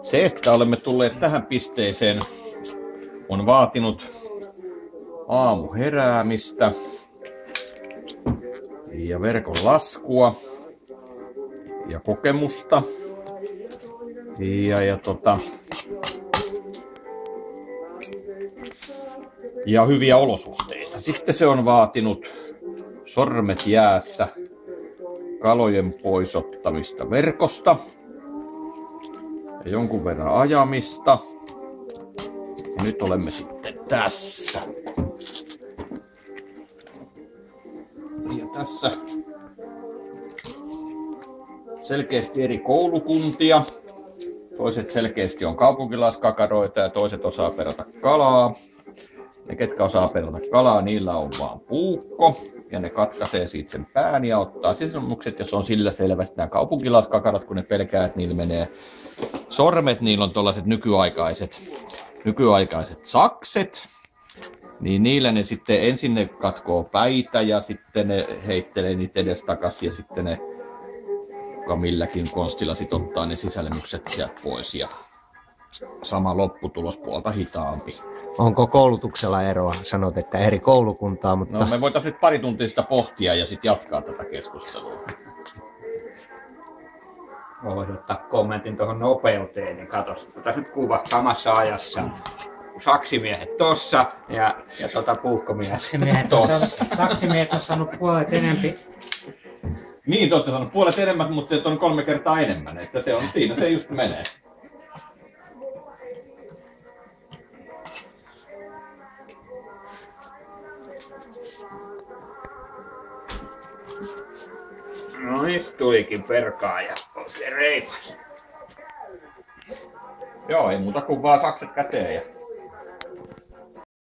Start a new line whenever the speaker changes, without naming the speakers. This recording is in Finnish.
Se, että olemme tulleet tähän pisteeseen, on vaatinut aamuheräämistä ja verkon laskua ja kokemusta ja hyviä olosuhteita. Sitten se on vaatinut sormet jäässä kalojen poisottamista verkosta ja jonkun verran ajamista. Ja nyt olemme sitten tässä. Ja tässä selkeästi eri koulukuntia. Toiset selkeästi on kaupunkilaiskakaroita ja toiset osaa perata kalaa. Ne, ketkä osaa perata kalaa, niillä on vaan puukko. Ja ne katkaisee siitä sen pään ja ottaa sisälmukset. Ja se on sillä selvästi nämä kaupunkilaiskakarat, kun ne pelkää, että niillä menee sormet. Niillä on tuollaiset nykyaikaiset sakset. Niin niillä ne sitten ensin ne katkoo päitä ja sitten ne heittelee niitä edestakas ja sitten ne milläkin konstilla sit ottaa ne sisälmykset sieltä pois ja sama lopputulos puolta hitaampi.
Onko koulutuksella eroa? Sanot, että eri koulukuntaa, mutta...
No me voitaisiin nyt pari tuntia sitä pohtia ja sitten jatkaa tätä keskustelua.
Voin ottaa kommentin tuohon nopeuteen, niin katos, tässä nyt kuva samassa ajassa. Saksimiehet tossa ja puukkomiehet tossa.
Saksimiehet on saanut puolet enempi.
Niin, te olette saanut puolet enemmän, mutta on 3 kertaa enemmän, että se on siinä, se just menee.
No nyt tulikin perkaaja, oikein reipas.
Joo, ei muuta kuin vaan sakset käteen ja